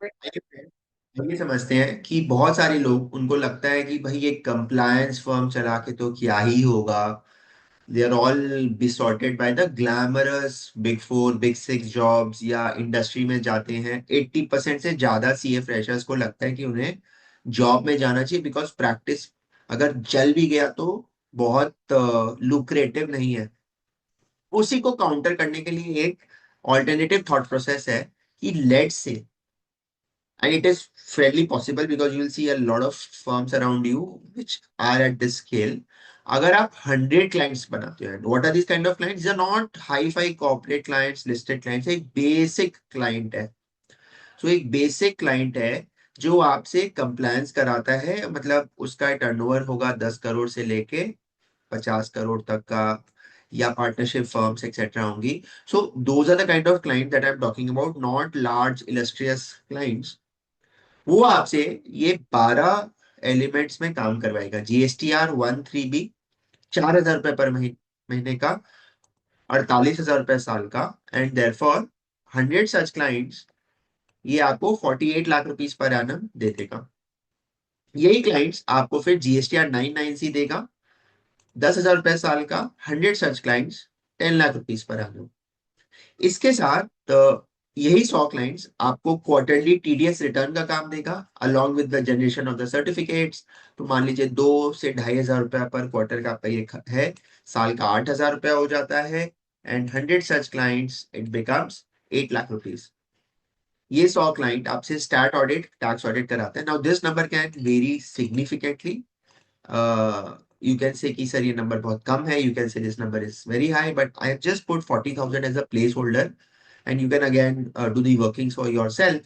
हम ये समझते हैं कि बहुत सारे लोग, उनको लगता है कि भाई एक कंप्लायंस फर्म चला के तो क्या ही होगा, they are all besotted by the glamorous big four big six jobs, या इंडस्ट्री में जाते हैं 80% से ज्यादा सीए फ्रेशर्स को लगता है कि उन्हें जॉब में जाना चाहिए, बिकॉज प्रैक्टिस अगर चल भी गया तो बहुत लुक्रेटिव नहीं है। उसी को काउंटर करने के लिए एक ऑल्टरनेटिव थॉट प्रोसेस है कि let's say, and it is fairly possible because you will see a lot of firms around you which are at this scale. अगर आप 100 क्लाइंट्स बनाते हैं, what are this kind of clients, are not hi fi corporate clients, listed clients, एक basic client है। So एक basic client है जो आपसे कंप्लायंस कराता है, मतलब उसका टर्नओवर होगा 10 करोड़ से लेके 50 करोड़ तक का, या पार्टनरशिप फर्म्स एक्सेट्रा होंगी। So those are the kind of client that I am talking about, not large illustrious clients. वो आपसे ये 12 एलिमेंट्स में काम करवाएगा। GSTR 1(3)B, 4,000 रुपए पर महीने का, 48,000 रुपए साल का, एंड देयरफॉर 100 सच क्लाइंट्स, ये आपको 48 लाख रुपीज पर एनम दे देगा। यही क्लाइंट्स आपको फिर GSTR 9(9)C देगा, 10,000 रुपए साल का, 100 such clients, 10 lakh rupees per annum. इसके साथ यही 100 क्लाइंट्स आपको क्वार्टरली टीडीएस रिटर्न का काम देगा, along with the generation of the certificates. तो मान लीजिए 2 से 2,500 रुपया पर क्वार्टर का आपका ये है, साल का 8,000 रुपया हो जाता है, and 100 such clients it becomes 8 lakh rupees. ये 100 क्लाइंट आपसे स्टैट ऑडिट, टैक्स ऑडिट कराते हैं। Now this number can very significantly. You can say कि सर ये नंबर बहुत कम है, you can say this number is very high, but I have just put 40,000 as a place holder, and you can again do the workings for your self.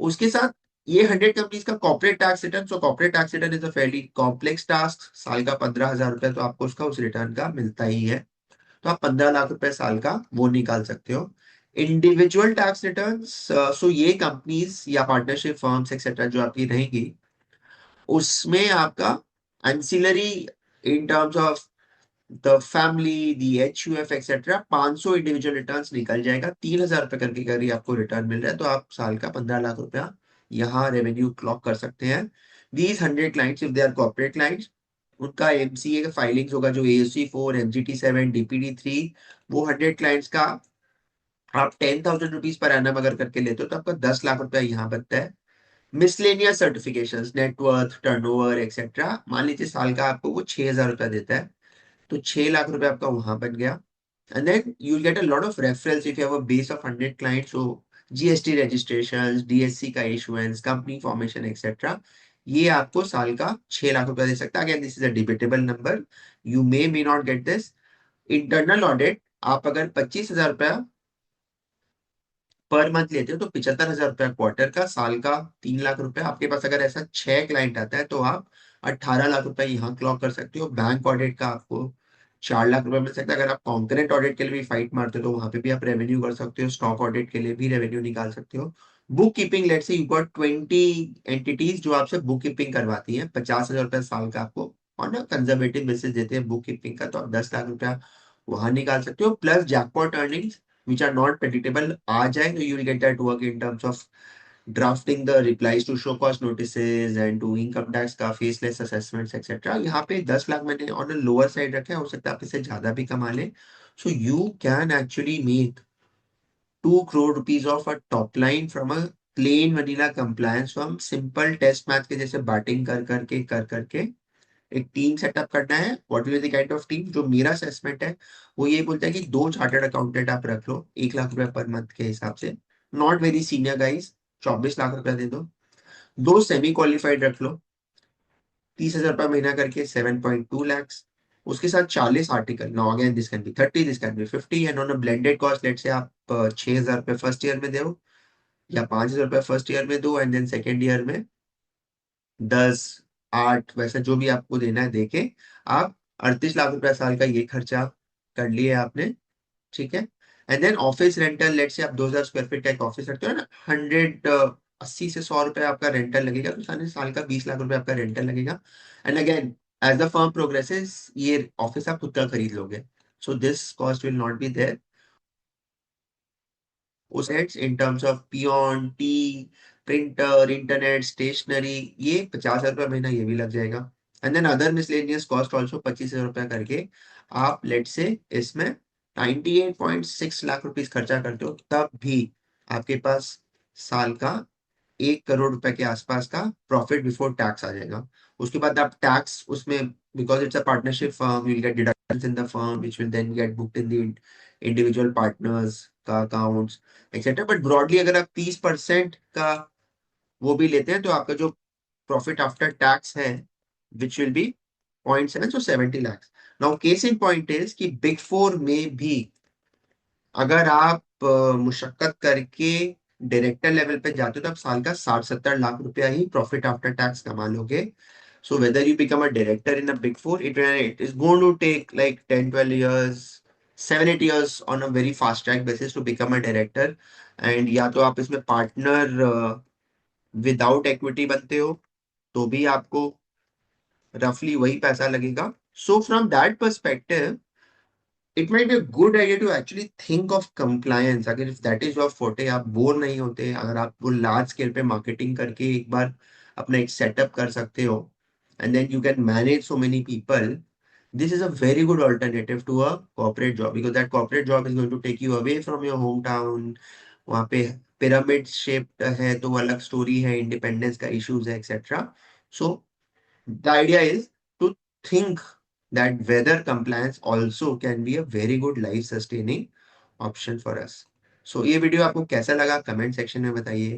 उसके साथ ये 100 companies का corporate tax return, so corporate tax return is a fairly complex task. साल का 15,000 रुपए तो आपको उसका उस रिटर्न का मिलता ही है। तो आप 15 लाख रुपए साल का वो निकाल सकते हो। इंडिविजुअल टैक्स रिटर्न, सो ये कंपनीज या पार्टनरशिप फर्म्स एक्सेट्रा जो आपकी रहेंगी, उसमें आपका ancillary in terms of the family, the HUF etcetera, 500 individual returns निकल जाएगा। 3,000 रुपए करके करीब आपको रिटर्न मिल रहा है, तो आप साल का 15 लाख रुपया यहाँ रेवेन्यू क्लॉक कर सकते हैं। These 100 clients, if they are corporate clients, उनका MCA का फाइलिंग्स होगा जो ASC 4, MGT 7, DPD 3, वो 100 क्लाइंट्स का आप 10,000 रुपीज पर एनम अगर करके लेते हो तो आपका 10 लाख रुपया यहाँ बनता है। Miscellaneous certifications, net worth, turnover etcetera, मान लीजिए साल का आपको वो 6,000 रुपया देता है, तो 6 लाख रुपए आपका वहां बन गया। And then you'll get a lot of referrals if you have a base of 100 clients. So GST registrations, DSC का issuance, company formation, etc. ये आपको साल का 6 लाख रुपया दे सकता है। Again, this is a debatable number. You may not get this. Internal audit, आप अगर 25,000 रुपया पर मंथ लेते हो तो 75,000 रुपया क्वार्टर का, साल का 3 लाख रुपया। आपके पास अगर ऐसा 6 क्लाइंट आता है तो आप 18 लाख रुपया यहाँ क्लॉक कर सकते हो। बैंक ऑडिट का आपको 4 लाख रुपया मिल सकता है। अगर आप कॉन्करेंट ऑडिट के लिए भी फाइट मारते हो तो वहां पे भी आप रेवेन्यू कर सकते हो। स्टॉक ऑडिट के लिए भी रेवेन्यू निकाल सकते हो। Book keeping, let's say you got 20 entities जो आपसे बुक कीपिंग करवाती है, 50,000 रुपया साल का आपको ऑन अ कंजर्वेटिव बेसिस देते हैं बुक कीपिंग का, तो आप 10 लाख रुपया वहां निकाल सकते हो। Plus jackpot earnings which are not predictable आ जाए तो you will get that work in terms of drafting the replies to show cause notices and to income tax का faceless assessments etc. यहाँ पे 10 लाख मैंने on a lower side रखा है, हो सकता है आप इससे ज्यादा भी कमा लें। So you can actually make 2 crore rupees of a top line from a plain vanilla compliance firm, simple test math के जैसे बैटिंग कर करके एक टीम सेटअप करना है। What will be the kind of team, जो मेरा असेसमेंट है वो ये बोलता है कि 2 चार्टर्ड अकाउंटेंट आप रख लो 1 लाख रुपए पर मंथ के हिसाब से, not very senior guys, 24 lakh रुपया दे दो। 2 सेमी क्वालिफाइड रख लो, 30,000 रुपया महीना करके, 7.2 lakhs। उसके साथ 40 article, now again this can be 30, this can be 50, and on a blended cost let say आप 6,000 रुपये फर्स्ट ईयर में दो, या 5,000 रुपये फर्स्ट ईयर में दो, एंड देन सेकेंड ईयर में 10, 8, वैसा जो भी आपको देना है देके आप 38 लाख रुपया साल का ये खर्चा कर लिए आपने। ठीक है। And then office rental, let say आप 2,000 स्क्वायर फीट का एक ऑफिस रखते हो ना, 80 से 100 रुपए आपका रेंटल लगेगा, तो साल साल का 20 लाख रुपए आपका रेंटल लगेगा। And again as the firm progresses ये ऑफिस आप खुद का खरीद लोगे, so this cost will not be there. उस in terms of peon tea, printer, internet, stationery, ये 50,000 रुपये महीना ये भी लग जाएगा। And then other miscellaneous cost also 25,000 रुपये करके आप लेट से इसमें 98.6 लाख रुपीज खर्चा करते हो, तब भी आपके पास साल का 1 करोड़ रुपए के आसपास का प्रॉफिट बिफोर टैक्स आ जाएगा। उसके बाद आप टैक्स उसमें, because it's a partnership firm, you get deductions in the firm which will then get booked in the individual partners का अकाउंट्स एक्सेट्रा। बट ब्रॉडली अगर आप 30% का वो भी लेते हैं तो आपका जो प्रॉफिट आफ्टर टैक्स है which will be 0.7, so 70 lakhs। Now case in point is कि बिग फोर में भी अगर आप मुशक्कत करके डायरेक्टर लेवल पे जाते हो तो आप साल का 60-70 लाख रुपया ही प्रॉफिट आफ्टर टैक्स कमा लोगे। So whether you become a director in a big four, it is going to take like 10-12 years, 7-8 years on a very fast track basis to become a director. And या तो आप इसमें partner without equity बनते हो तो भी आपको रफली वही पैसा लगेगा। So from that perspective it might be a good idea to actually think of compliance। अगर if that is your forte, आप बोर नहीं होते, अगर आप वो लार्ज स्केल पे मार्केटिंग करके एक बार अपना एक सेटअप कर सकते हो and then you can manage so many people, this is a very good alternative to a corporate job, because that corporate job is going to take you away from your hometown। वहाँ पे pyramid shaped है तो वो अलग story है, independence का issues है etcetera. So the idea is to think that whether compliance also can be a very good life sustaining option for us। So ये वीडियो आपको कैसा लगा कमेंट सेक्शन में बताइए।